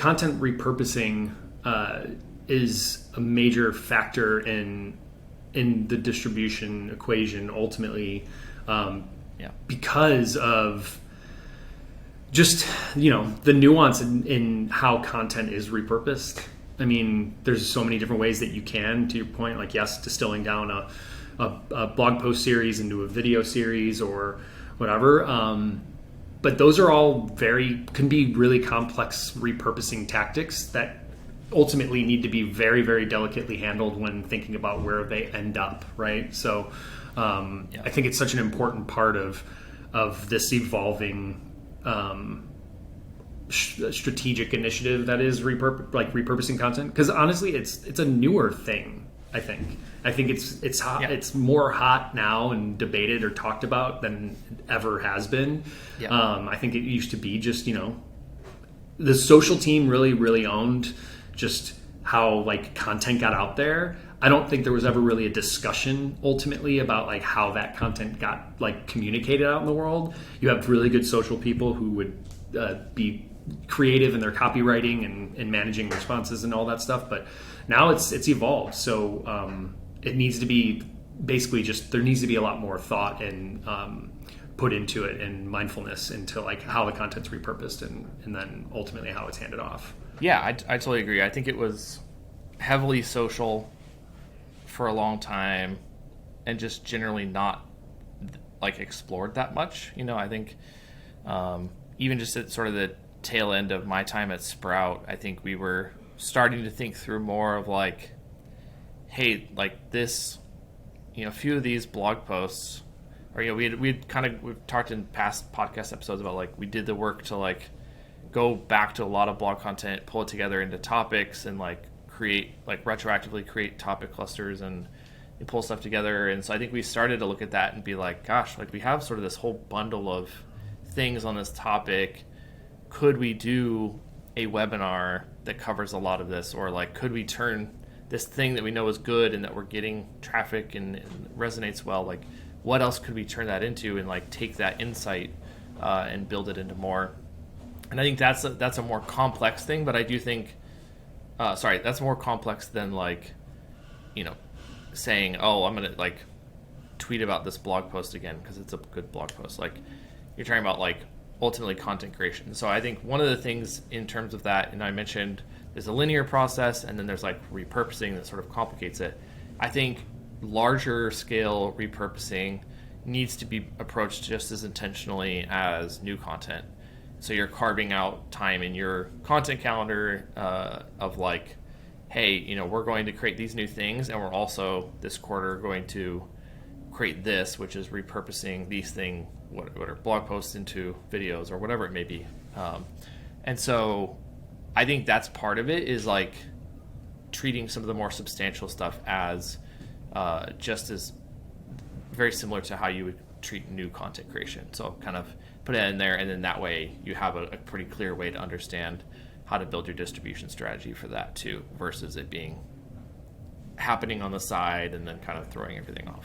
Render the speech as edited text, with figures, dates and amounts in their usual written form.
content repurposing is a major factor in the distribution equation ultimately, because of just, the nuance in how content is repurposed. I mean, there's so many different ways that you can, to your point, like, yes, distilling down a blog post series into a video series or whatever. But those are all can be really complex repurposing tactics that ultimately need to be very, very delicately handled when thinking about where they end up, right? So I think it's such an important part of this evolving strategic initiative that is repurposing content, because honestly it's a newer thing. I think it's hot. Yeah. It's more hot now and debated or talked about than it ever has been. I think it used to be just the social team really owned just how content got out there. I don't think there was ever really a discussion ultimately about how that content got communicated out in the world. You have really good social people who would be creative in their copywriting and managing responses and all that stuff, but now it's evolved. So it needs to be basically there needs to be a lot more thought and put into it and mindfulness into how the content's repurposed and then ultimately how it's handed off. Yeah, I totally agree. I think it was heavily social for a long time and just generally not explored that much. I think even just at sort of the tail end of my time at Sprout, I think we were starting to think through more of hey, this, a few of these blog posts, or we've talked in past podcast episodes about we did the work to go back to a lot of blog content, pull it together into topics, and create retroactively create topic clusters and pull stuff together. And so I think we started to look at that and be gosh, we have sort of this whole bundle of things on this topic. Could we do a webinar that covers a lot of this, or could we turn this thing that we know is good and that we're getting traffic and resonates well, what else could we turn that into and take that insight and build it into more. And I think that's a more complex thing, but I do think that's more complex than saying, oh, I'm gonna tweet about this blog post again because it's a good blog post. You're talking about ultimately content creation. So I think one of the things in terms of that, and I mentioned there's a linear process and then there's repurposing that sort of complicates it. I think larger scale repurposing needs to be approached just as intentionally as new content. So you're carving out time in your content calendar of hey, we're going to create these new things, and we're also this quarter going to create this, which is repurposing these things, what are blog posts into videos or whatever it may be. And so I think that's part of it, is treating some of the more substantial stuff as just as very similar to how you would treat new content creation. So kind of put it in there, and then that way you have a pretty clear way to understand how to build your distribution strategy for that too, versus it being happening on the side and then kind of throwing everything off.